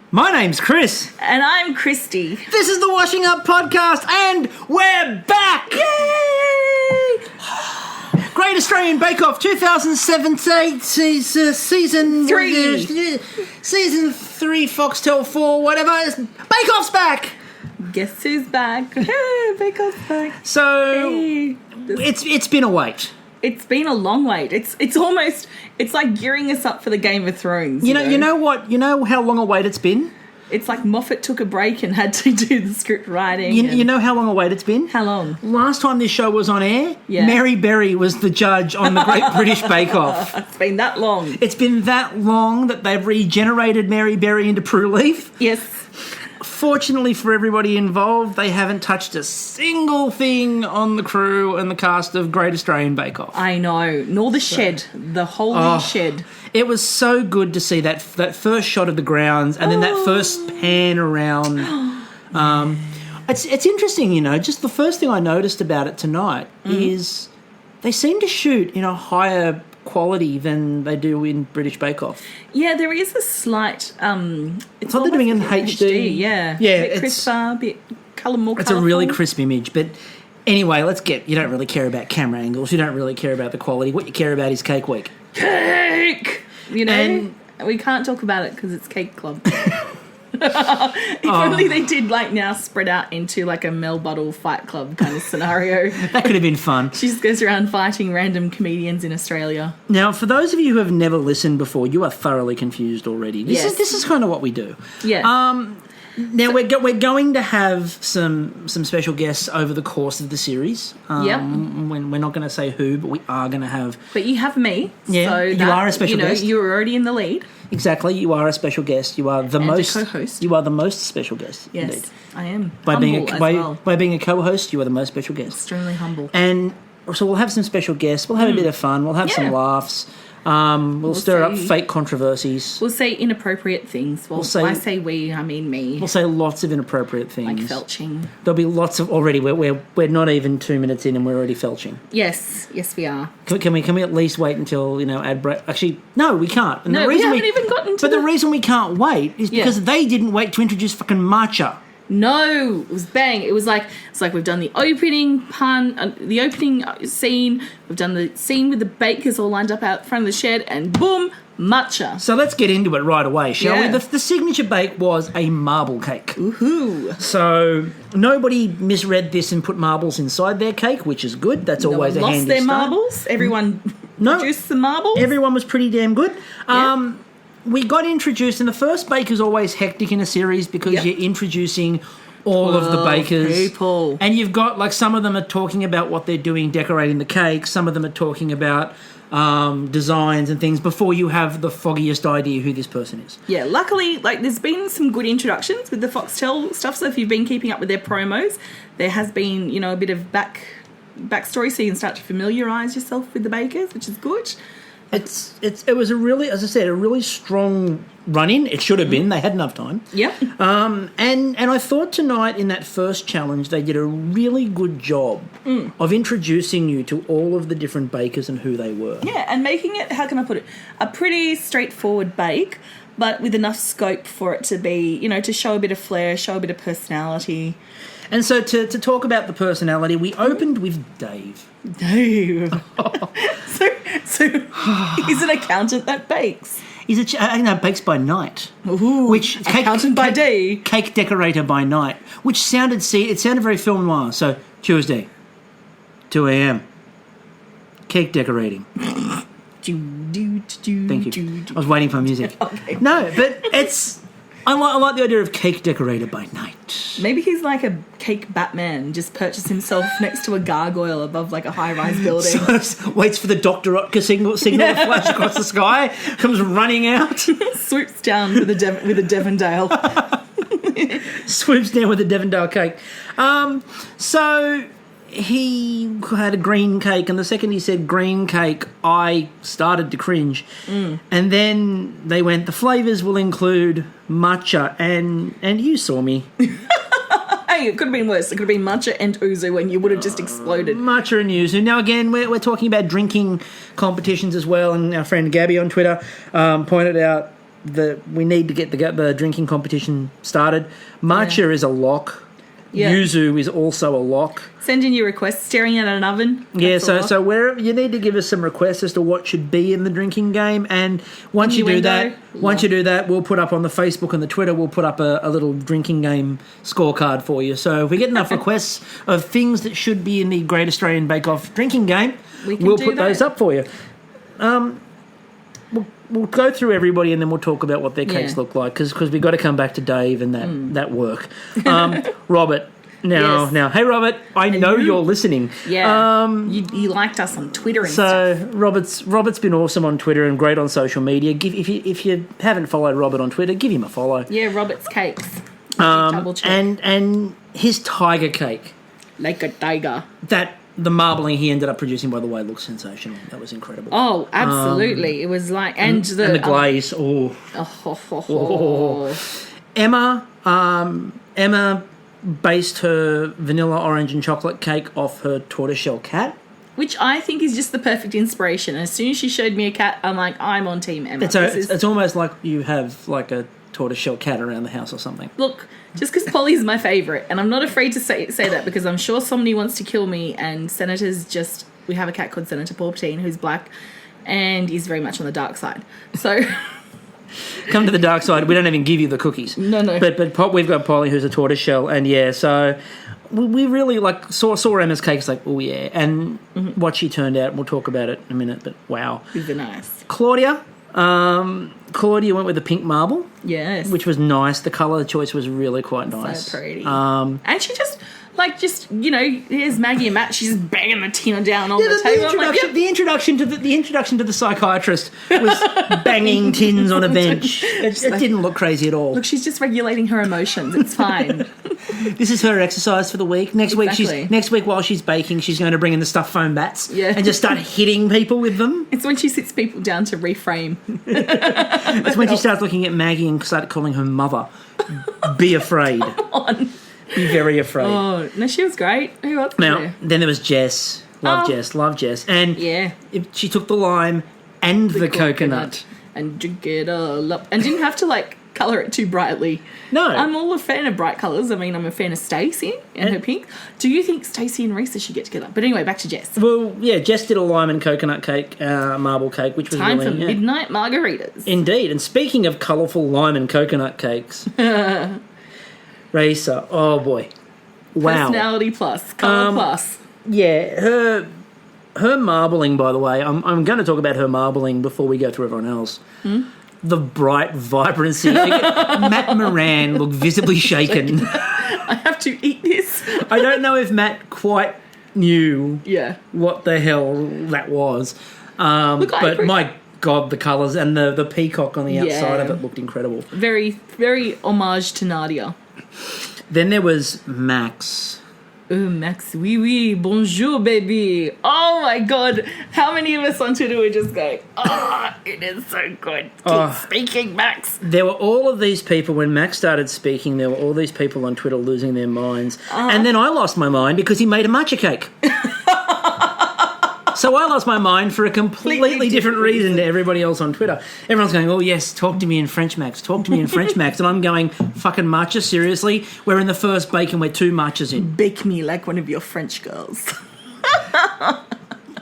My name's Chris. And I'm Kristie. This is the Washing Up Podcast, and we're back! Yay! Great Australian Bake Off 2017, season 3. Season 3, Foxtel 4, whatever. Bake Off's back! Guess who's back? Hey, Bake Off's back. So, Hey. it's been a wait. It's been a long wait. It's like gearing us up for the Game of Thrones. You know how long a wait it's been? It's like Moffat took a break and had to do the script writing. You know how long a wait it's been? How long? Last time this show was on air, Yeah. Mary Berry was the judge on the Great British Bake Off. It's been that long. It's been that long that they've regenerated Mary Berry into Prue Leaf. Yes. Fortunately for everybody involved, they haven't touched a single thing on the crew and the cast of Great Australian Bake Off. I know. Nor the shed. The holy shed. It was so good to see that first shot of the grounds and then that first pan around. It's interesting, just the first thing I noticed about it tonight is they seem to shoot in a higher quality than they do in British Bake Off. Yeah, there is a slight... it's like they're doing in HD. Yeah. Yeah, a bit crisper, a bit more colourful. It's a really crisp image, but anyway, you don't really care about camera angles, you don't really care about the quality. What you care about is Cake Week. Cake! And we can't talk about it because it's Cake Club. If only they did now spread out into a Mel Buttle Fight Club kind of scenario. That could have been fun. She just goes around fighting random comedians in Australia. Now, for those of you who have never listened before, you are thoroughly confused already. This is kind of what we do. Yeah. Now, we're going to have some special guests over the course of the series. Yep. We're not going to say who, but we are going to have... But you have me. Yeah, so you are a special guest. You're already in the lead. Exactly, you are a special guest. You are the most... a co-host. You are the most special guest, Yes, indeed. I am. By Humble being a co-host, you are the most special guest. Extremely humble. And so we'll have some special guests. We'll have a bit of fun. We'll have some laughs. We'll stir up fake controversies. We'll say inappropriate things. Well, I say we, I mean me. We'll say lots of inappropriate things. Like felching. There'll be lots of already. We're not even 2 minutes in and we're already felching. Yes, we are. Can we at least wait until ad break? Actually, no, we can't. And we haven't even gotten to. But the reason we can't wait is because they didn't wait to introduce fucking matcha. No, it was bang. It's like we've done the opening the opening scene. We've done the scene with the bakers all lined up out front of the shed, and boom, matcha. So let's get into it right away, shall we? The signature bake was a marble cake. Woohoo! So nobody misread this and put marbles inside their cake, which is good. That's always a handy lost their start. marbles. Everyone produced some marbles. Everyone was pretty damn good. Yeah. We got introduced, and the first bake is always hectic in a series because you're introducing all of the bakers. People. And you've got, some of them are talking about what they're doing, decorating the cake. Some of them are talking about designs and things before you have the foggiest idea who this person is. Yeah, luckily, there's been some good introductions with the Foxtel stuff, so if you've been keeping up with their promos, there has been, a bit of backstory so you can start to familiarise yourself with the bakers, which is good. It was a really strong run-in. It should have been. They had enough time. Yep. And I thought tonight in that first challenge they did a really good job of introducing you to all of the different bakers and who they were. Yeah, and making it, how can I put it, a pretty straightforward bake, but with enough scope for it to be, to show a bit of flair, show a bit of personality. And so to talk about the personality, we opened with Dave. Dave. So he's an accountant that bakes. He's bakes by night. Ooh, accountant by day. Cake decorator by night. Which sounded very film noir. So, Tuesday, 2 a.m. Cake decorating. Thank you. I was waiting for music. Okay. No, but I like the idea of cake decorator by night. Maybe he's like a cake Batman, just purchased himself next to a gargoyle above a high-rise building. So waits for the Dr. signal to flash across the sky, comes running out. Swoops down with a Devondale. Swoops down with a Devondale cake. So he had a green cake, and the second he said green cake, I started to cringe. And then they went, the flavours will include matcha, and you saw me. Hey, it could have been worse. It could have been matcha and ouzo, and you would have just exploded. Matcha and yuzu. Now, again, we're talking about drinking competitions as well, and our friend Gabby on Twitter pointed out we need to get the drinking competition started. Matcha is a lock. Yeah. Yuzu is also a lock. Send in your requests. Staring at an oven. Yeah, so wherever you need to give us some requests as to what should be in the drinking game, and once you do that, we'll put up on the Facebook and the Twitter. We'll put up a little drinking game scorecard for you. So if we get enough requests of things that should be in the Great Australian Bake Off drinking game, we'll put those up for you. We'll go through everybody and then we'll talk about what their cakes look like because we've got to come back to Dave and that work. Robert. Now, hey Robert, I know you're listening. Yeah, you liked us on Twitter and stuff. So Robert's been awesome on Twitter and great on social media. If you haven't followed Robert on Twitter, give him a follow. Yeah, Robert's Cakes. And his tiger cake, like a tiger. The marbling he ended up producing, by the way, looks sensational. That was incredible. Oh, absolutely! It was like and the glaze. Emma based her vanilla, orange and chocolate cake off her tortoiseshell cat. Which I think is just the perfect inspiration. As soon as she showed me a cat, I'm like, I'm on Team Emma. It's almost like you have like a tortoiseshell cat around the house or something. Look, just because Polly's my favourite, and I'm not afraid to say that because I'm sure somebody wants to kill me, and we have a cat called Senator Palpatine who's black and is very much on the dark side. So... Come to the dark side. We don't even give you the cookies. No. But we've got Polly who's a tortoiseshell, and so we really saw Emma's cakes like, oh yeah, and what she turned out. We'll talk about it in a minute. But wow, these are nice. Claudia went with the pink marble, yes, which was nice. The colour choice was really quite nice, so pretty. And she just. Here's Maggie and Matt. She's just banging the tin down on the table. The introduction to the psychiatrist was banging tins on a bench. It didn't look crazy at all. Look, she's just regulating her emotions. It's fine. This is her exercise for the week. Next week while she's baking, she's going to bring in the stuffed foam bats and just start hitting people with them. It's when she sits people down to reframe. It's when she starts looking at Maggie and starts calling her mother. Be afraid. Come on. Be very afraid. Oh, no, she was great. Who else? Now, then there was Jess. Love Jess. And she took the lime and the coconut. And drink it all up. And didn't have to, colour it too brightly. No. I'm all a fan of bright colours. I mean, I'm a fan of Stacey and her pink. Do you think Stacey and Risa should get together? But anyway, back to Jess. Well, yeah, Jess did a lime and coconut cake, marble cake, which was time for midnight margaritas. Indeed. And speaking of colourful lime and coconut cakes... Risa, oh boy, wow! Personality plus, colour plus. Yeah, her marbling. By the way, I'm going to talk about her marbling before we go through everyone else. The bright vibrancy. Matt Moran looked visibly shaken. I have to eat this. I don't know if Matt quite knew. Yeah. What the hell that was? But my God, the colours and the peacock on the outside of it looked incredible. Very, very homage to Nadia. Then there was Max. Max, oui, bonjour, baby. Oh, my God. How many of us on Twitter were just going, it is so good. Keep speaking, Max. There were all of these people, when Max started speaking, there were all these people on Twitter losing their minds. And then I lost my mind because he made a matcha cake. So I lost my mind for a completely different reason to everybody else on Twitter. Everyone's going, oh, yes, talk to me in French, Max. Talk to me in French, Max. And I'm going, fucking matcha, seriously? We're in the first bake and we're 2 matchas in. Bake me like one of your French girls.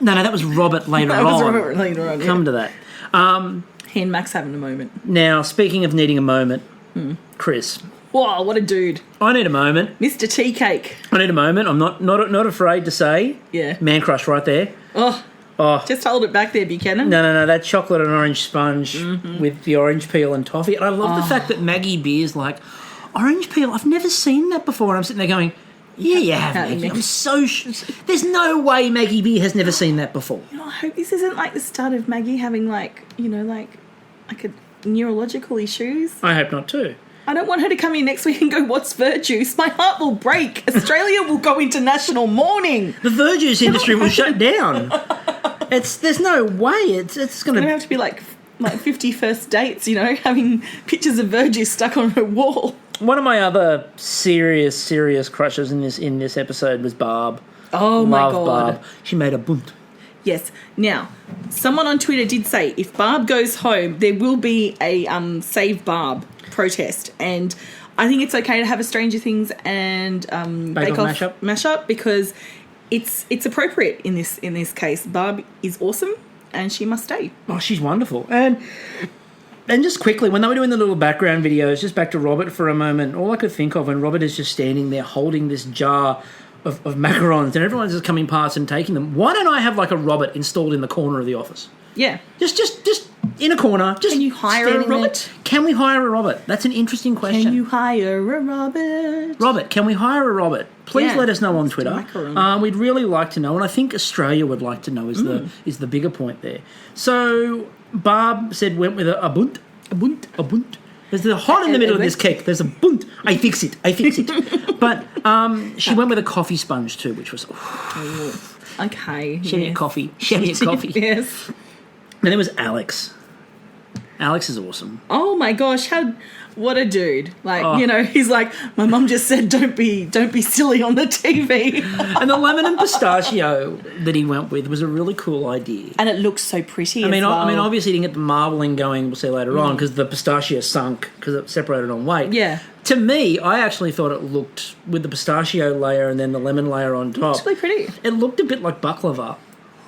No, that was Robert later on. That was Robert later on, Come to that. He and Max having a moment. Now, speaking of needing a moment, Chris. Wow, what a dude. I need a moment. Mr. Tea Cake. I need a moment. I'm not afraid to say. Yeah. Man crush right there. Oh. Just hold it back there, Buchanan. No. That chocolate and orange sponge with the orange peel and toffee. And I love the fact that Maggie Beer's like, orange peel? I've never seen that before. And I'm sitting there going, yeah, you have, Maggie. I'm so there's no way Maggie Beer has never seen that before. I hope this isn't like the start of Maggie having a neurological issues. I hope not too. I don't want her to come in next week and go, what's Verjuice? My heart will break. Australia will go into national mourning. The Verjuice industry will shut down. There's no way. It's going to have to be like 50 first dates, having pictures of Verjuice stuck on her wall. One of my other serious crushes in this episode was Barb. Oh, my God. Barb. She made a bunt. Yes. Now, someone on Twitter did say if Barb goes home, there will be a Save Barb protest, and I think it's okay to have a Stranger Things and Bake Off mashup because it's appropriate in this case. Barb is awesome, and she must stay. Oh, she's wonderful. And just quickly, when they were doing the little background videos, just back to Robert for a moment, all I could think of when Robert is just standing there holding this jar of macarons and everyone's just coming past and taking them. Why don't I have like a Robert installed in the corner of the office? Yeah. Just in a corner. Just Can you hire a Robert? There. Can we hire a Robert? That's an interesting question. Can you hire a Robert? Robert, can we hire a Robert? Please let us know on Twitter. We'd really like to know, and I think Australia would like to know is the bigger point there. So Barb said went with a bunt. A bunt. There's the hot in the middle of this cake. There's a bunt. I fix it. But she went with a coffee sponge too, which was... Okay. She had coffee. Yes. And there was Alex. Alex is awesome. Oh my gosh, what a dude. Like, he's like, my mum just said don't be silly on the TV. And the lemon and pistachio that he went with was a really cool idea. And it looks so pretty I mean, obviously he didn't get the marbling going, we'll see later on, because the pistachio sunk because it separated on weight. Yeah. To me, I actually thought it looked, with the pistachio layer and then the lemon layer on top. It's really pretty. It looked a bit like baklava.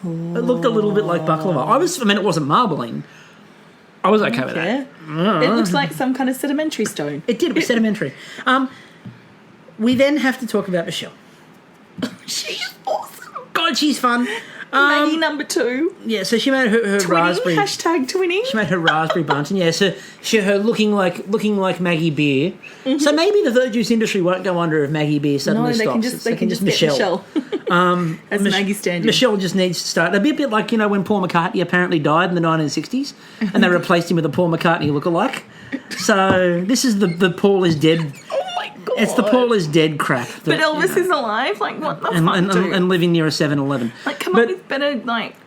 Oh. It looked a little bit like baklava. It wasn't marbling. I was okay with that. It looks like some kind of sedimentary stone. It did. It was sedimentary. We then have to talk about Michelle. She's awesome. God, she's fun. Maggie number 2. Yeah, so she made her raspberry. #twinning. She made her raspberry bunch, and so her looking like Maggie Beer. Mm-hmm. So maybe the verjuice industry won't go under if Maggie Beer suddenly stops. They can just Michelle. As Maggie stand-in. Michelle just needs to start. A bit like when Paul McCartney apparently died in the 1960s, and they replaced him with a Paul McCartney lookalike. So this is the Paul is dead. It's the Paul is dead crap. But Elvis is alive? Like, what the fuck, and living near a 7-Eleven. Like, come up with better,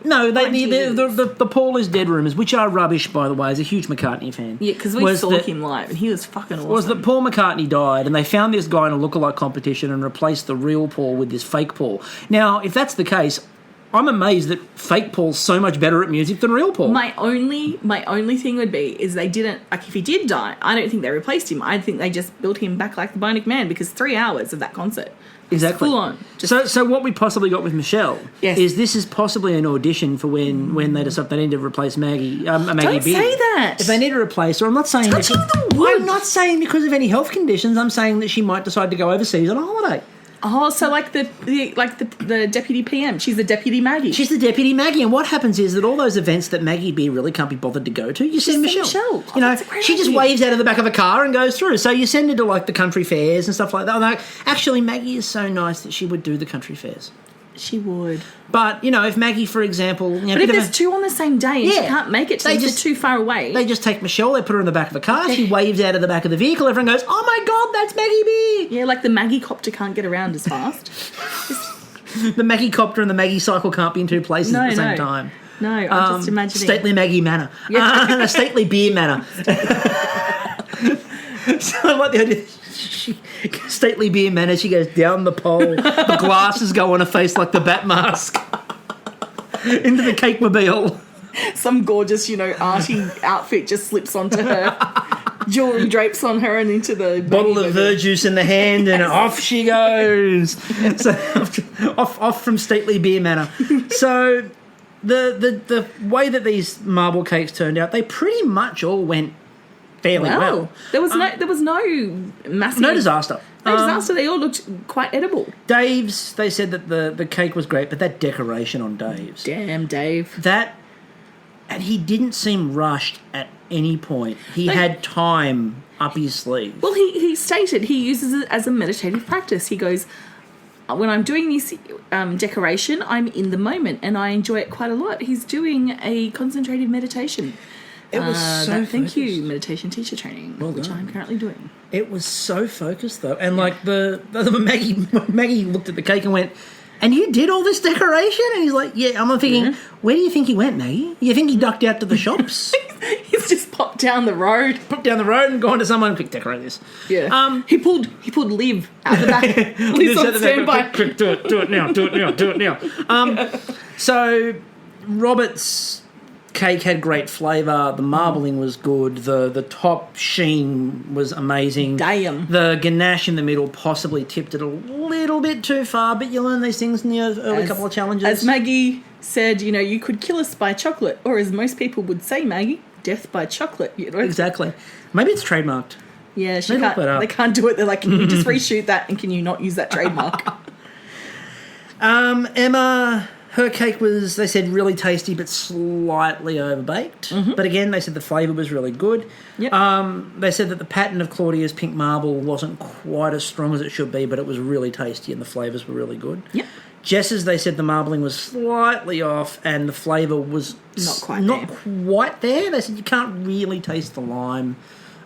No, the Paul is dead rumours, which are rubbish, by the way, as a huge McCartney fan. Yeah, because we saw him live, and he was fucking awesome. Was that Paul McCartney died, and they found this guy in a lookalike competition and replaced the real Paul with this fake Paul. Now, if that's the case, I'm amazed that fake Paul's so much better at music than real Paul. My only thing would be is they didn't, if he did die, I don't think they replaced him. I think they just built him back like the Bionic Man, because 3 hours of that concert. Exactly. Full on. So what we possibly got with Michelle is this is possibly an audition for when they decide they need to replace Maggie Beer. Don't say that. If they need to replace her, I'm not saying I'm not saying because of any health conditions. I'm saying that she might decide to go overseas on a holiday. Oh, so like the deputy PM. She's the deputy Maggie. She's the deputy Maggie, and what happens is that all those events that Maggie Beer really can't be bothered to go to, you send Michelle. She just waves out of the back of a car and goes through. So you send her to the country fairs and stuff like that. Actually, Maggie is so nice that she would do the country fairs. She would. But, if Maggie, for example... but if there's two on the same day and she can't make it, they're too far away. They just take Michelle, they put her in the back of a car, she waves out of the back of the vehicle, everyone goes, oh my God, that's Maggie Beer! Yeah, like the Maggie copter can't get around as fast. The Maggie copter and the Maggie cycle can't be in two places at the same time. No, I'm just imagining. Stately Maggie Manor. A stately beer manor. So I like the idea... Stately Beer Manor, she goes down the pole, the glasses go on her face like the bat mask, into the cake mobile. Some gorgeous, arty outfit just slips onto her, jewellery drapes on her and into the... Bottle of verjuice in the hand and off she goes. So off from Stately Beer Manor. So the way that these marble cakes turned out, they pretty much all went fairly well. There was no massive... No disaster. No disaster. They all looked quite edible. Dave's, they said that the cake was great, but that decoration on Dave's... Damn, Dave. And he didn't seem rushed at any point. He had time up his sleeve. Well, he stated he uses it as a meditative practice. He goes, when I'm doing this decoration, I'm in the moment and I enjoy it quite a lot. He's doing a concentrated meditation. It was so focused. Thank you, meditation teacher training, which I'm currently doing. It was so focused, though. And, Maggie looked at the cake and went, and you did all this decoration? And he's like, yeah. I'm thinking, where do you think he went, Maggie? You think he ducked out to the shops? He's just popped down the road. And gone to someone, quick, decorate this. Yeah. He pulled Liv out the back. Liv's on standby. Quick, do it now. So... Robert's cake had great flavour. The marbling was good. The top sheen was amazing. Damn. The ganache in the middle possibly tipped it a little bit too far, but you learn these things in the early couple of challenges. As Maggie said, you could kill us by chocolate, or as most people would say, Maggie, death by chocolate. Exactly. Maybe it's trademarked. Yeah, They can't do it. They're like, can you just reshoot that and can you not use that trademark? Emma, her cake was, they said, really tasty but slightly overbaked. Mm-hmm. But again, they said the flavour was really good. Yep. They said that the pattern of Claudia's pink marble wasn't quite as strong as it should be, but it was really tasty and the flavours were really good. Yep. Jess's, they said the marbling was slightly off and the flavour was Not quite there. They said you can't really taste the lime.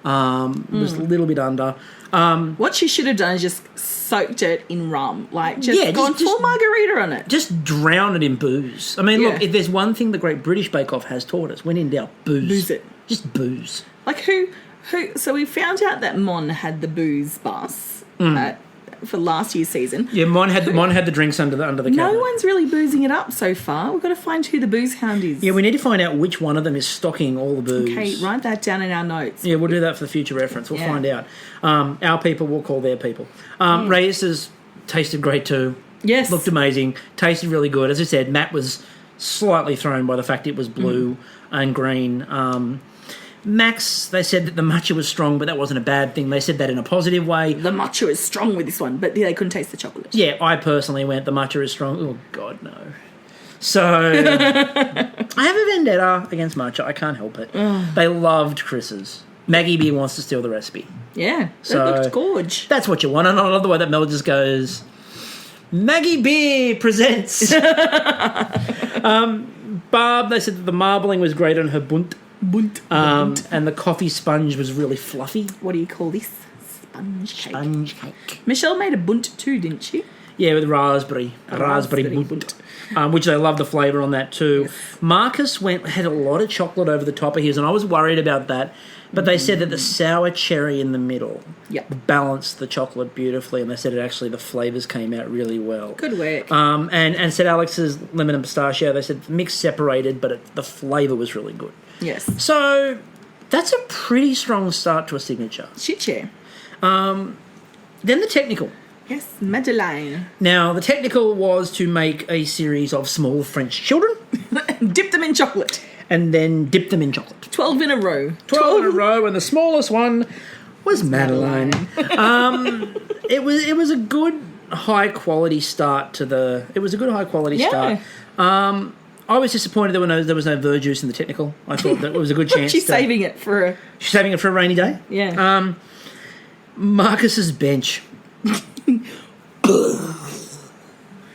It was a little bit under. What she should have done is just soaked it in rum. Like, gone full margarita on it. Just drown it in booze. I mean, Yeah. look, if there's one thing the Great British Bake Off has taught us, when in doubt, booze. Booze it. Just booze. Like, who? So we found out that Mon had the booze bus for last year's season. Yeah, Mon had the drinks under the cabinet. No one's really boozing it up so far. We've got to find who the booze hound is. Yeah, we need to find out which one of them is stocking all the booze. Okay, write that down in our notes. Yeah, we'll do that for the future reference. We'll Yeah. find out. Our people will call their people. Reyes's tasted great too. Yes. Looked amazing. Tasted really good. As I said, Matt was slightly thrown by the fact it was blue and green. Max, they said that the matcha was strong, but that wasn't a bad thing. They said that in a positive way. The matcha is strong with this one, but they couldn't taste the chocolate. Yeah, I personally went, the matcha is strong. Oh, God, no. So, I have a vendetta against matcha. I can't help it. They loved Chris's. Maggie Beer wants to steal the recipe. Yeah, So- that looked gorge. That's what you want. And I love the way that Mel just goes, Maggie Beer presents. Barb, they said that the marbling was great on her bunt. And the coffee sponge was really fluffy. What do you call this? Sponge cake. Sponge cake. Michelle made a bunt too, didn't she? Yeah, with raspberry. Raspberry bunt. Which they love the flavour on that too. Yes. Marcus had a lot of chocolate over the top of his, and I was worried about that. But they said that the sour cherry in the middle balanced the chocolate beautifully, and they said the flavours came out really well. Good work. And said Alex's lemon and pistachio, they said the mix separated, but the flavour was really good. Yes. So that's a pretty strong start to a signature. Shit, yeah. Then the technical. Yes, Madeleine. Now, the technical was to make a series of small French children Dip them in chocolate. and then dip them in chocolate. 12 in a row. 12 in a row, and the smallest one was Madeleine. It was a good high quality start to the. It was a good high quality start. I was disappointed there was no verjuice in the technical. I thought that it was a good chance. She's saving it for She's saving it for a rainy day. Yeah. Marcus's bench.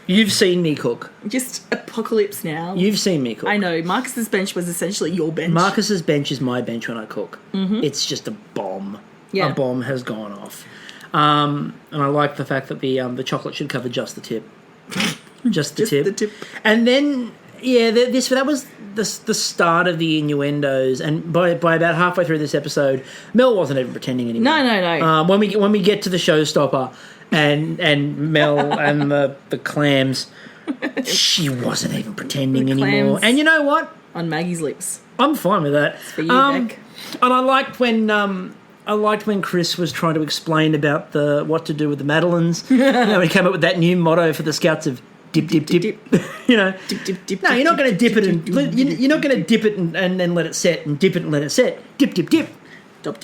You've seen me cook. Just apocalypse now. You've seen me cook. I know. Marcus's bench was essentially your bench. Marcus's bench is my bench when I cook. Mm-hmm. It's just a bomb. Yeah. A bomb has gone off. And I like the fact that the chocolate should cover just the tip. Just the tip. And then, that was the start of the innuendos. And by about halfway through this episode, Mel wasn't even pretending anymore. No. When we get to the showstopper and Mel and the clams, she wasn't even pretending anymore. And you know what? On Maggie's lips. I'm fine with that. It's for you, Beck. And I liked when Chris was trying to explain about what to do with the Madeleines. He came up with that new motto for the Scouts of dip, dip, dip. Dip. Dip, dip. No, you're not going to dip it you're not going to dip it and then let it set and dip it and let it set. Dip, dip, dip. Dop.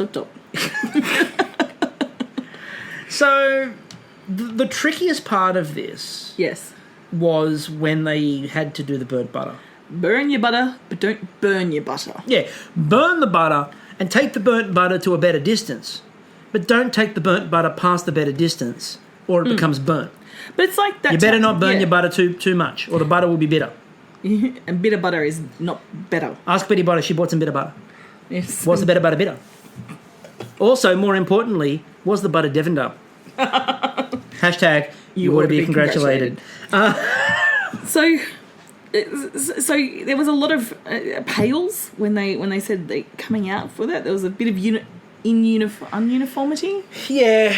So the trickiest part of this was when they had to do the burnt butter. Burn your butter, but don't burn your butter. Yeah, burn the butter and take the burnt butter to a better distance. But don't take the burnt butter past the better distance or it becomes burnt. But it's like that. You better not burn your butter too much or the butter will be bitter. And bitter butter is not better. Ask Betty Butter, she bought some bitter butter. Yes. Was the better butter bitter? Also, more importantly, was the butter Devondale? Hashtag, you ought to be congratulated. So there was a lot of pails when they said they coming out for that. There was a bit of ununiformity. Yeah,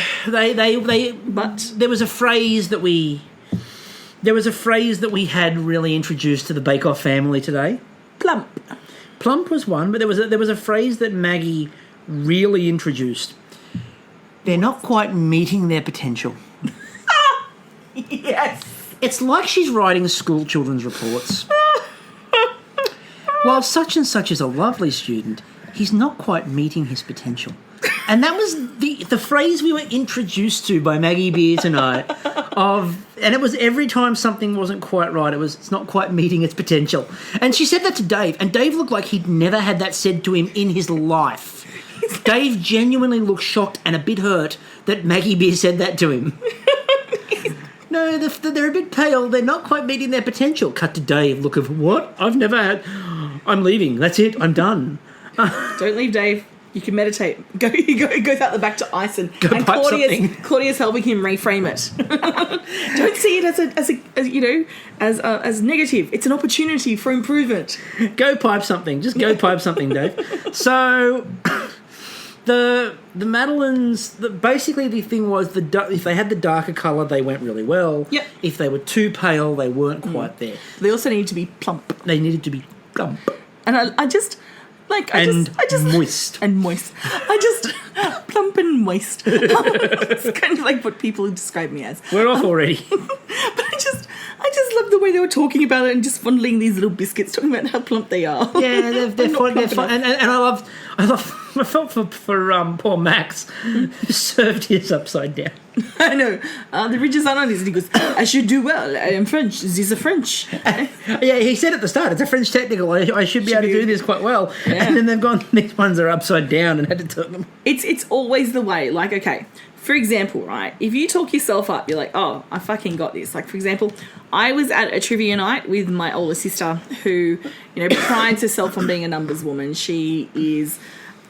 but there was a phrase that we There was a phrase that we had really introduced to the Bake Off family today. Plump. Plump was one, but there was a phrase that Maggie really introduced. They're not quite meeting their potential. Yes. It's like she's writing school children's reports. While such and such is a lovely student, he's not quite meeting his potential. And that was the phrase we were introduced to by Maggie Beer tonight. And it was every time something wasn't quite right, it's not quite meeting its potential. And she said that to Dave, and Dave looked like he'd never had that said to him in his life. Dave genuinely looked shocked and a bit hurt that Maggie Beer said that to him. No, they're a bit pale. They're not quite meeting their potential. Cut to Dave. Look of what? I've never had... I'm leaving. That's it. I'm done. Don't leave, Dave. You can meditate. He goes out the back to ice and Claudia's helping him reframe it. Don't see it as negative. It's an opportunity for improvement. Go pipe something. Just go pipe something, Dave. So the Madeleines, basically the thing was if they had the darker colour, they went really well. Yep. If they were too pale, they weren't quite there. They also needed to be plump. They needed to be plump. And I just moist. And moist. Plump and moist. It's kind of like what people describe me as. We're off already. But I just love the way they were talking about it and just fondling these little biscuits, talking about how plump they are. Yeah, they're fun. And I felt for poor Max, who served his upside down. I know. The ridges are on his. And he goes, I should do well. I am French. These are French. Yeah, he said at the start, it's a French technical. I should be able to do this quite well. Yeah. And then they've gone, these ones are upside down and had to turn them. It's always the way. Like, okay, for example, right, if you talk yourself up, you're like, oh, I fucking got this. Like, for example, I was at a trivia night with my older sister who, prides herself on being a numbers woman. She is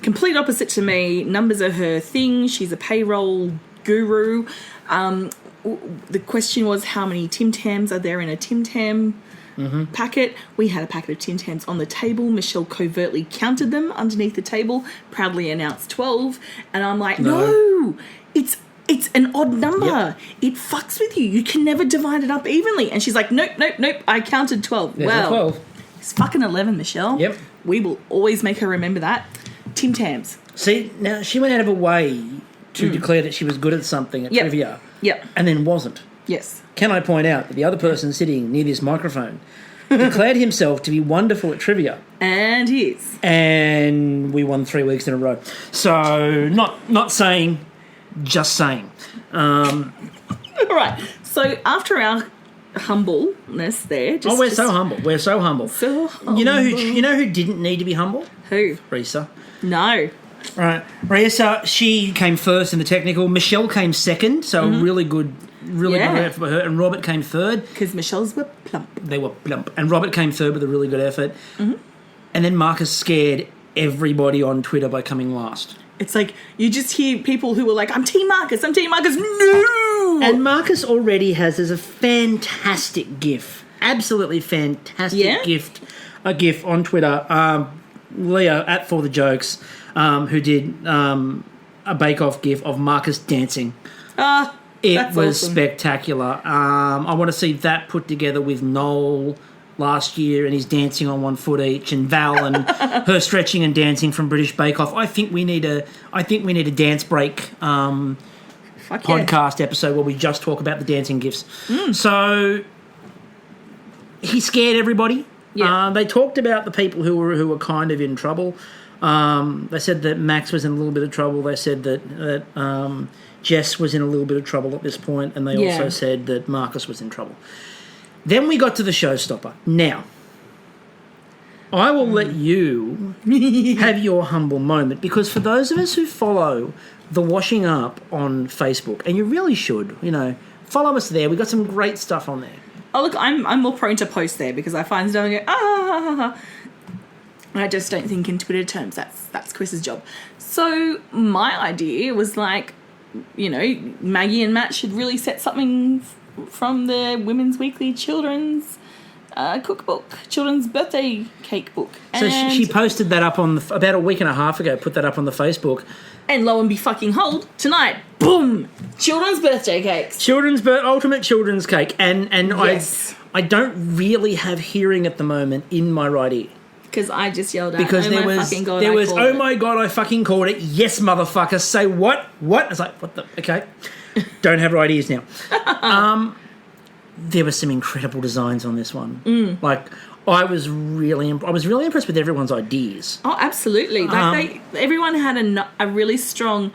complete opposite to me. Numbers are her thing. She's a payroll guru. The question was, how many Tim Tams are there in a Tim Tam packet? We had a packet of Tim Tams on the table. Michelle covertly counted them underneath the table, proudly announced 12. And I'm like, no, it's an odd number. Yep. It fucks with you. You can never divide it up evenly. And she's like, nope, I counted 12. There's 12. It's fucking 11, Michelle. Yep. We will always make her remember that. Tim Tams. See, now she went out of her way to declare that she was good at something at trivia. Yep. And then wasn't. Yes. Can I point out that the other person sitting near this microphone declared himself to be wonderful at trivia. And he is. And we won 3 weeks in a row. So, not saying, just saying. All right. So, after our humbleness there... so humble. We're so humble. So humble. You know who didn't need to be humble? Who? Risa. No. Right. Risa, she came first in the technical. Michelle came second, so really good effort for her. And Robert came third. Because Michelle's were plump. They were plump. And Robert came third with a really good effort. Mm-hmm. And then Marcus scared everybody on Twitter by coming last. It's like, you just hear people who were like, I'm Team Marcus. No! And Marcus already has a fantastic GIF. Absolutely fantastic gift. A GIF on Twitter. Leo, at For The Jokes, who did a bake-off GIF of Marcus dancing. It was awesome. Spectacular. I want to see that put together with Noel last year and he's dancing on 1 foot each, and Val and her stretching and dancing from British Bake Off. I think we need a dance break podcast episode where we just talk about the dancing GIFs. So he scared everybody. Yeah. They talked about the people who were kind of in trouble. They said that Max was in a little bit of trouble. They said that Jess was in a little bit of trouble at this point, and they also said that Marcus was in trouble. Then we got to the Showstopper. Now, I will let you have your humble moment, because for those of us who follow the Washing Up on Facebook, and you really should, follow us there. We've got some great stuff on there. Oh, look, I'm more prone to post there because I find them and go, I just don't think in Twitter terms. That's Chris's job. So my idea was like, Maggie and Matt should really set something from the Women's Weekly Children's cookbook, children's birthday cake book. So she posted that up about a week and a half ago, put that up on the Facebook. And lo and behold, tonight, boom, Children's birthday cakes. Ultimate children's cake. And Yes. I don't really have hearing at the moment in my right ear. Because I just yelled out, Because oh there my was, fucking God, there I was, called oh it. my God, I fucking called it. Yes, motherfucker. Say what? What? I was like, what the? Okay. Don't have right ears now. There were some incredible designs on this one. Like, I was really impressed with everyone's ideas. Oh, absolutely. Like everyone had a really strong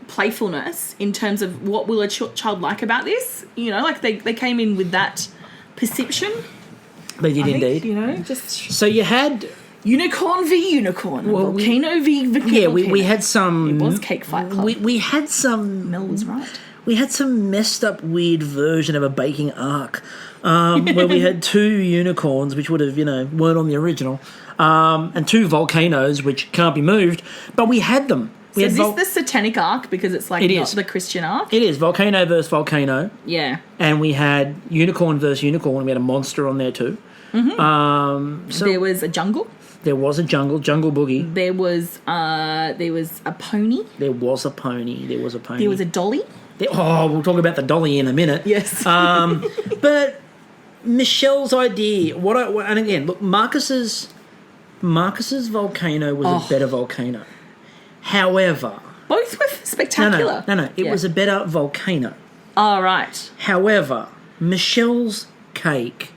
playfulness in terms of what will a child like about this. You know, like they came in with that perception. They did indeed. You know, just So you had... unicorn v unicorn, volcano v volcano. Yeah, we had some... It was Cake Fight Club. We had some... Mel was right. We had some messed up, weird version of a baking arc where we had 2 unicorns, which would have, weren't on the original, and 2 volcanoes, which can't be moved, but we had them. So is this the satanic arc because it's like not the Christian arc? It is. Volcano versus volcano. Yeah. And we had unicorn versus unicorn. We had a monster on there too. Mm-hmm. So there was a jungle. There was a jungle boogie. There was a pony. There was a pony. There was a dolly. We'll talk about the dolly in a minute. Yes. But Michelle's idea, and again, look, Marcus's volcano was a better volcano. However, both were spectacular. No. It was a better volcano. Oh, right. However, Michelle's cake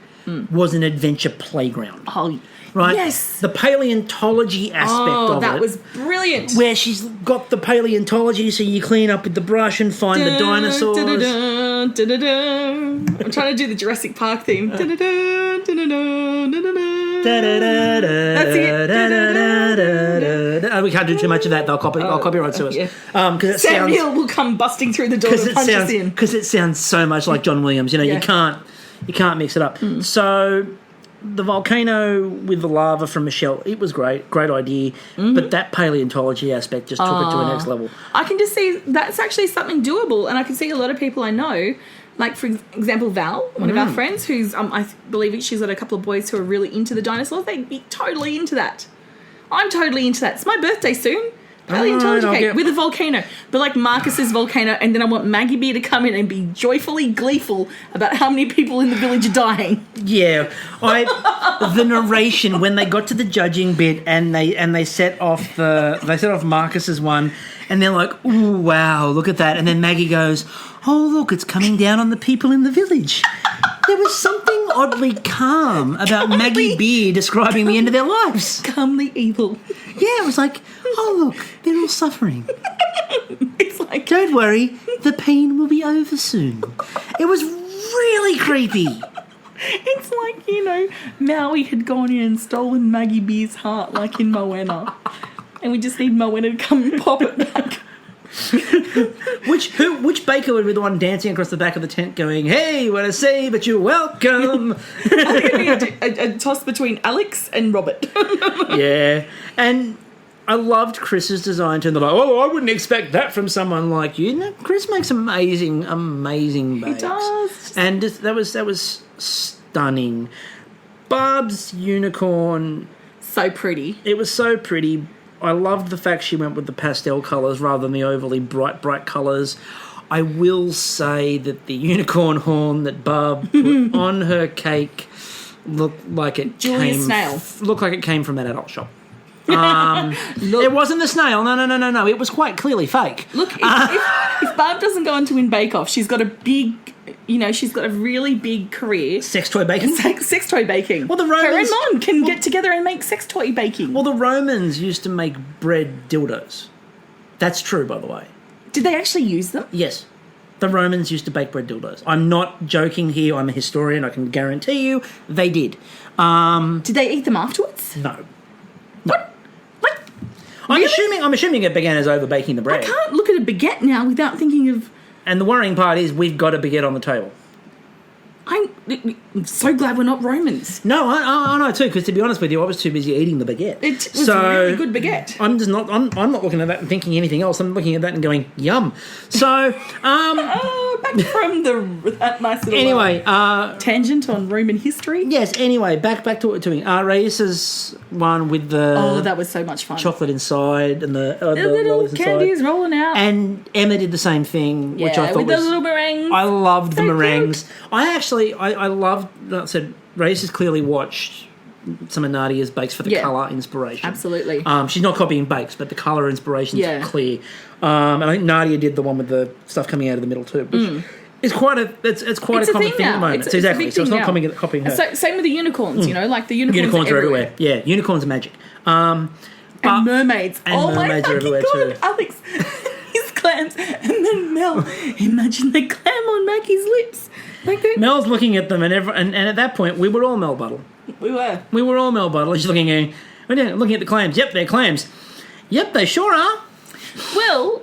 was an adventure playground. Oh, right? Yes. The paleontology aspect of it. Oh, that was brilliant. Where she's got the paleontology, so you clean up with the brush and find the dinosaurs. I'm trying to do the Jurassic Park theme. That's it. We can't do too much of that. I'll copyright to us. Yeah. Because Sam Neill will come busting through the door to punch us in. Because it sounds so much like John Williams. You can't mix it up. So the volcano with the lava from Michelle, it was great idea. But that paleontology aspect just took it to the next level. I can just see that's actually something doable, and I can see a lot of people I know, like for example Val, one of our friends, who's I believe she's got a couple of boys who are really into the dinosaurs. They'd be totally into that. I'm totally into that. It's my birthday soon. Paleontology cake with a volcano. But like Marcus's volcano, and then I want Maggie Beer to come in and be joyfully gleeful about how many people in the village are dying. Yeah. The narration when they got to the judging bit and they set off Marcus's one, and they're like, ooh, wow, look at that. And then Maggie goes, oh, look, it's coming down on the people in the village. There was something oddly calm about Maggie Beer describing the end of their lives. Calmly evil. Yeah, it was like, oh, look, they're all suffering. It's like... Don't worry, the pain will be over soon. It was really creepy. It's like, Maui had gone in and stolen Maggie Beer's heart, like in Moana. And we just need Moana to come and pop it back. Which baker would be the one dancing across the back of the tent going, hey, what I say, but you're welcome? I think it'd be a toss between Alex and Robert. Yeah. And I loved Chris's design too. They're like, oh, I wouldn't expect that from someone like you. Chris makes amazing bakes. He does. And that was stunning. Barb's unicorn. So pretty. It was so pretty. I loved the fact she went with the pastel colours rather than the overly bright colours. I will say that the unicorn horn that Barb put on her cake looked like it looked like it came from an adult shop. It wasn't the snail. No. It was quite clearly fake. Look, if Barb doesn't go on to win Bake Off, she's got a big... she's got a really big career. Sex toy baking? Sex toy baking. Well, the Romans... Her and Mom can get together and make sex toy baking. Well, the Romans used to make bread dildos. That's true, by the way. Did they actually use them? Yes. The Romans used to bake bread dildos. I'm not joking here. I'm a historian. I can guarantee you they did. Did they eat them afterwards? No. What? I'm assuming it began as over baking the bread. I can't look at a baguette now without thinking of... And the worrying part is we've got a baguette on the table. I'm so glad we're not Romans. No, I know too, because to be honest with you, I was too busy eating the baguette. It was a really good baguette. I'm not looking at that and thinking anything else. I'm looking at that and going, yum. So, oh, back from that nice little Anyway, tangent on Roman history. yes. Anyway, back to what we're doing. Rais's one with the That was so much fun. chocolate inside and the little lollies candies inside. rolling out. And Emma did the same thing, which I thought with was the little meringues. I loved the So meringues. I loved. That said, Race has clearly watched some of Nadia's bakes for the colour inspiration. Absolutely. She's not copying bakes, but the colour inspiration's clear. And I think Nadia did the one with the stuff coming out of the middle too, which is quite a common thing at the moment. Exactly. So it's not copying her. So, same with the unicorns. You know, like the unicorns are everywhere. Yeah, unicorns are magic. And mermaids. And mermaids are everywhere too. Alex, his clams, and then Mel. Imagine the clam on Maggie's lips. Like that. Mel's looking at them, and at that point, we were all Mel Buttle. We were. We were all Mel Buttle. She's looking at the clams. Yep, they're clams. Yep, they sure are. Well,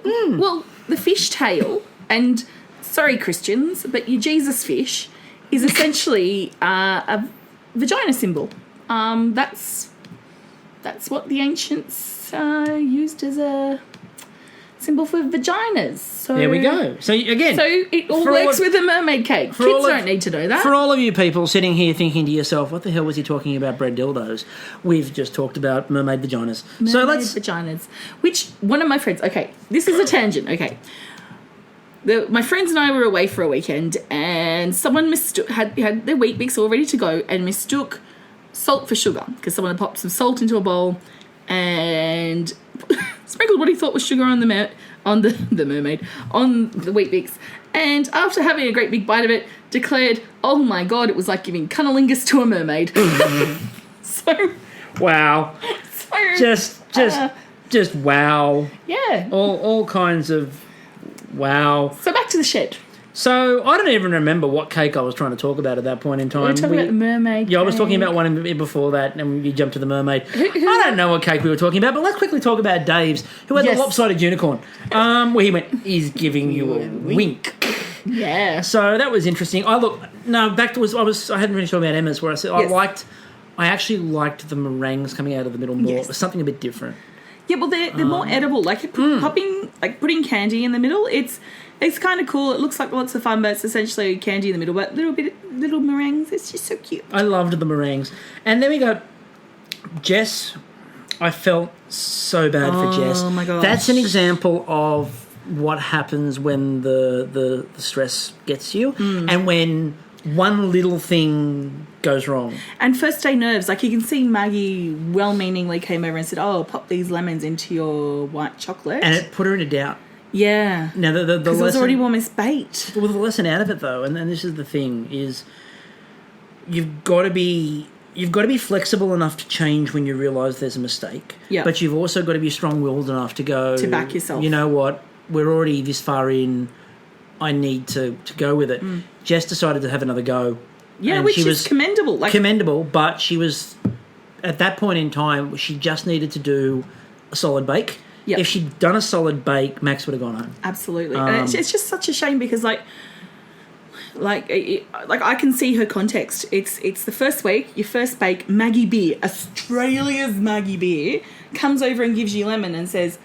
the fish tail, and sorry, Christians, but your Jesus fish is essentially a vagina symbol. That's what the ancients used as a symbol for vaginas. So there we go. So again, it all works with a mermaid cake. Kids don't need to know that. For all of you people sitting here thinking to yourself, what the hell was he talking about bread dildos? We've just talked about mermaid vaginas. Vaginas. Which one of my friends... Okay, this is a tangent. Okay. My friends and I were away for a weekend, and someone had their wheat bix all ready to go and mistook salt for sugar because someone had popped some salt into a bowl and sprinkled what he thought was sugar on the mermaid, on the wheat bix, and after having a great big bite of it, declared, "Oh my god, it was like giving cunnilingus to a mermaid." So wow, just wow. Yeah, all kinds of wow. So back to the shed. So I don't even remember what cake I was trying to talk about at that point in time. We were talking about the mermaid. Yeah, I was talking about one before that, and you jumped to the mermaid. I don't know what cake we were talking about, but let's quickly talk about Dave's, who had the lopsided unicorn, where he went, "He's giving you a wink." Yeah. So that was interesting. I hadn't really talked about Emma's, where I said I actually liked the meringues coming out of the middle more. Yes. It was something a bit different. Yeah, well, they're more edible. Like putting candy in the middle. It's kind of cool. It looks like lots of fun, but it's essentially candy in the middle. But little meringues. It's just so cute. I loved the meringues. And then we got Jess. I felt so bad for Jess. Oh my gosh. That's an example of what happens when the stress gets you, and when one little thing goes wrong. And first day nerves. Like you can see Maggie well-meaningly came over and said, "Oh, pop these lemons into your white chocolate," and it put her into doubt. Yeah. Now the lesson, it was already almost baked. Well, the lesson out of it though, and this is the thing, is you've got to be flexible enough to change when you realise there's a mistake. Yeah. But you've also got to be strong-willed enough to go to back yourself. You know what? We're already this far in. I need to go with it. Jess decided to have another go. Yeah, which is commendable. Commendable, but she was at that point in time. She just needed to do a solid bake. Yep. If she'd done a solid bake, Max would have gone home. Absolutely, and it's just such a shame because like I can see her context. It's the first week, your first bake. Maggie Beer, Australia's Maggie Beer, comes over and gives you lemon and says,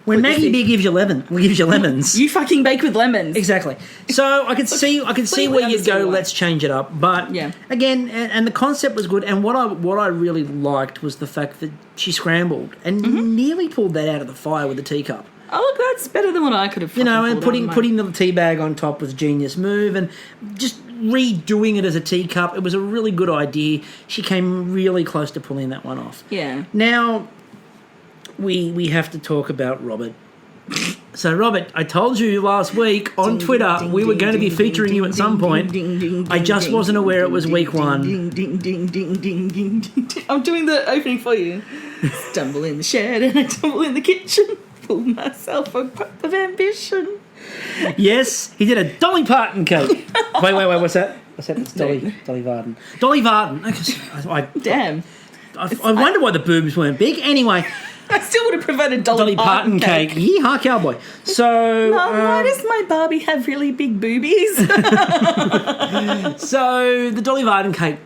"When Maggie Beer gives you lemons, you fucking bake with lemons." Exactly. So I could see where you'd go. Let's change it up. But again, and the concept was good. And what I really liked was the fact that she scrambled and nearly pulled that out of the fire with a teacup. Oh, look, that's better than what I could have. And putting the tea bag on top was a genius move, and just redoing it as a teacup. It was a really good idea. She came really close to pulling that one off. Yeah. Now we have to talk about Robert. So, Robert, I told you last week on Twitter we were going to be featuring you at some point. I just wasn't aware it was week one. I'm doing the opening for you. Stumble in the shed and I tumble in the kitchen. Pull myself a cup of ambition. Yes, he did a Dolly Parton cake. Wait, what's that? It's Dolly Varden. Dolly Varden. Damn. I wonder why the boobs weren't big. Anyway... I still would have preferred a Dolly Parton cake. Yeehaw, cowboy. So, Mom, why does my Barbie have really big boobies? So, the Dolly Varden cake,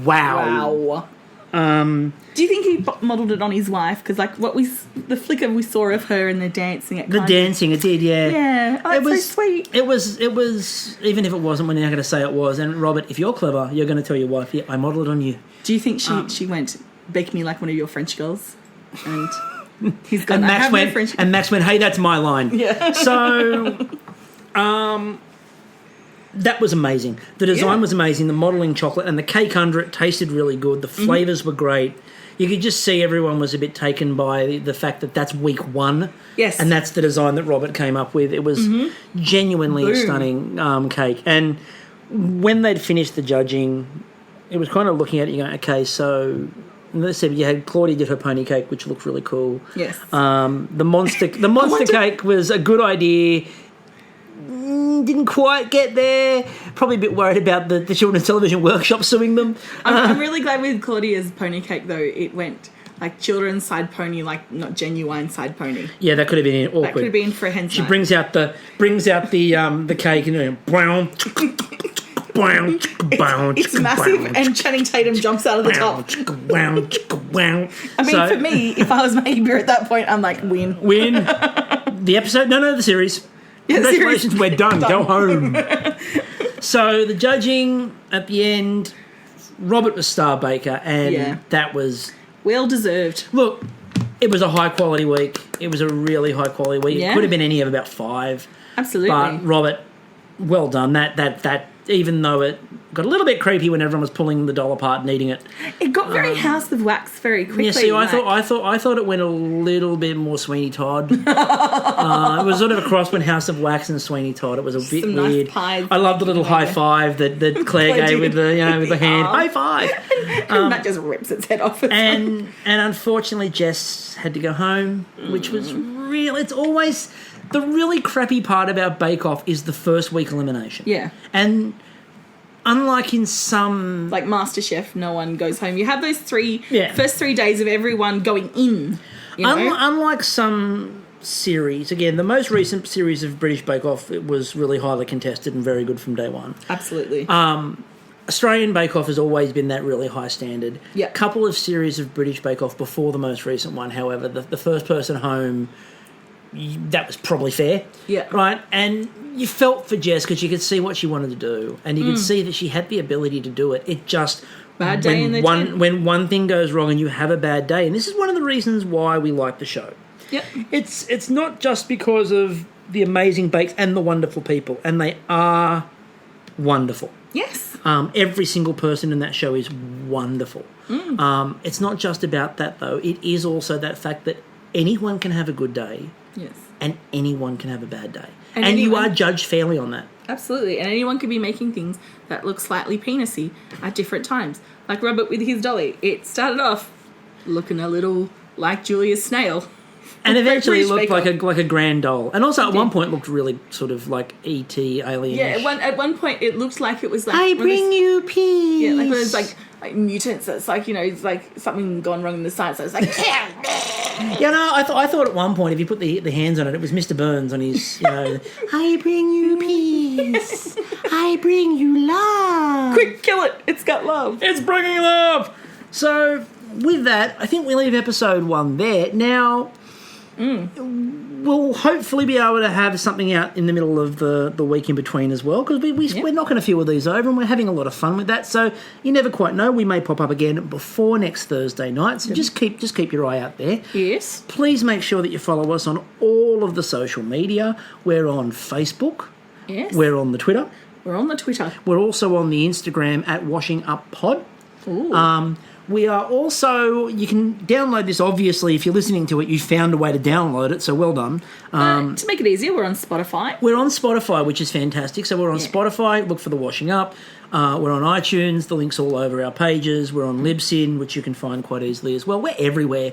wow. Do you think he modelled it on his wife? Because like the flicker we saw of her and the dancing, it did, yeah. Yeah, oh, it was so sweet. It was even if it wasn't, we're not going to say it was. And Robert, if you're clever, you're going to tell your wife, yeah, I modelled it on you. Do you think she went, bake me like one of your French girls? And he's gone, and Max went, hey, that's my line. Yeah. So, that was amazing. The design was amazing. The modelling chocolate and the cake under it tasted really good. The flavours were great. You could just see everyone was a bit taken by the fact that that's week one. Yes. And that's the design that Robert came up with. It was genuinely a stunning cake. And when they'd finished the judging, it was kind of looking at it and going, okay, so... And they said you had Claudia did her pony cake, which looked really cool. Yes. The monster cake was a good idea. Didn't quite get there. Probably a bit worried about the Children's Television Workshop suing them. I'm really glad with Claudia's pony cake though. It went like children's side pony, like not genuine side pony. Yeah, that could have been awkward. That could have been for a hen's She night. brings out the cake and brown. It's massive, and Channing Tatum jumps out of the top. I mean, for me, if I was Maggie Beer at that point, I'm like, win. The episode? No, the series. Yeah, Congratulations, we're done. Go home. So the judging at the end, Robert was Star Baker, and that was... well deserved. Look, it was a high-quality week. It was a really high-quality week. Yeah. It could have been any of about 5. Absolutely. But Robert, well done. That even though it got a little bit creepy when everyone was pulling the doll apart and eating it. It got very House of Wax very quickly. Yeah, see, I thought it went a little bit more Sweeney Todd. It was sort of a cross between House of Wax and Sweeney Todd. It was a bit weird. Nice pies. I love the little high five that Claire gave with the hand. High five. And that just rips its head off. And unfortunately, Jess had to go home, which was real. It's always... The really crappy part about Bake Off is the first week elimination. Yeah. And unlike in some... like MasterChef, no one goes home. You have those first 3 days of everyone going in. You know? Unlike some series, again, the most recent series of British Bake Off, it was really highly contested and very good from day one. Absolutely. Australian Bake Off has always been that really high standard. Yeah. Couple of series of British Bake Off before the most recent one, however, the first person home... that was probably fair. Yeah. Right? And you felt for Jess because you could see what she wanted to do. And you could see that she had the ability to do it. It just... bad day in the tent. When one thing goes wrong and you have a bad day. And this is one of the reasons why we like the show. Yep. It's not just because of the amazing bakes and the wonderful people. And they are wonderful. Yes. Every single person in that show is wonderful. It's not just about that, though. It is also that fact that anyone can have a good day. Yes. And anyone can have a bad day. And you are judged fairly on that. Absolutely. And anyone could be making things that look slightly penisy at different times. Like Robert with his dolly. It started off looking a little like Julia's snail. And eventually looked like a grand doll. And also at one point looked really sort of like E.T. alien. Yeah, at one point it looked like it was like... I bring you peace. Yeah, like when it's like mutants. It's like, you know, it's like something gone wrong in the science. So it's like... Yeah, no, I thought at one point if you put the hands on it, it was Mr. Burns on his, you know, I bring you peace, I bring you love. Quick, kill it. It's got love. It's bringing love. So with that, I think we leave episode 1 there. Now, we'll hopefully be able to have something out in the middle of the week in between as well, because we're knocking a few of these over and we're having a lot of fun with that. So you never quite know. We may pop up again before next Thursday night. So just keep your eye out there. Yes. Please make sure that you follow us on all of the social media. We're on Facebook. Yes. We're on the Twitter. We're on the Twitter. We're also on the Instagram at Washing Up Pod. Ooh. We are also, you can download this, obviously, if you're listening to it, you found a way to download it, so well done. To make it easier, we're on Spotify. We're on Spotify, which is fantastic. So we're on Spotify, look for the Washing Up. We're on iTunes, the link's all over our pages. We're on Libsyn, which you can find quite easily as well. We're everywhere.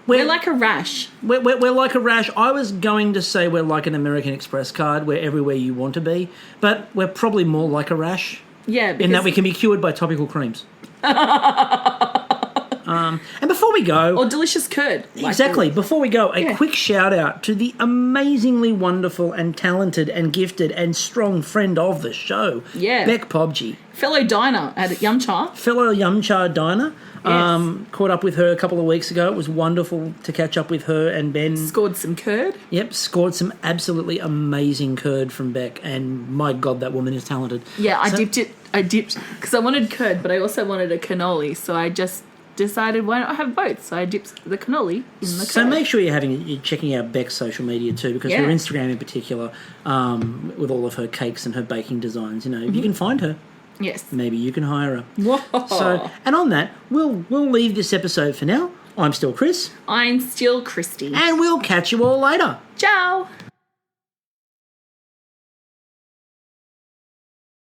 We're like a rash. We're like a rash. I was going to say we're like an American Express card. We're everywhere you want to be. But we're probably more like a rash. Yeah. In that we can be cured by topical creams. And before we go... Or delicious curd. Exactly. Before we go, a quick shout out to the amazingly wonderful and talented and gifted and strong friend of the show, Beck Pobji. Fellow diner at Yumcha. Fellow Yumcha diner. Yes. Caught up with her a couple of weeks ago. It was wonderful to catch up with her and Ben. Scored some curd. Yep, scored some absolutely amazing curd from Beck, and my God, that woman is talented. Yeah, I dipped because I wanted curd, but I also wanted a cannoli, so I just decided why not have both. So I dipped the cannoli in the curd. So make sure you're checking out Beck's social media too, because her Instagram in particular, with all of her cakes and her baking designs, if you can find her. Yes. Maybe you can hire her. Whoa. So, and on that, we'll leave this episode for now. I'm still Chris. I'm still Kristie. And we'll catch you all later. Ciao.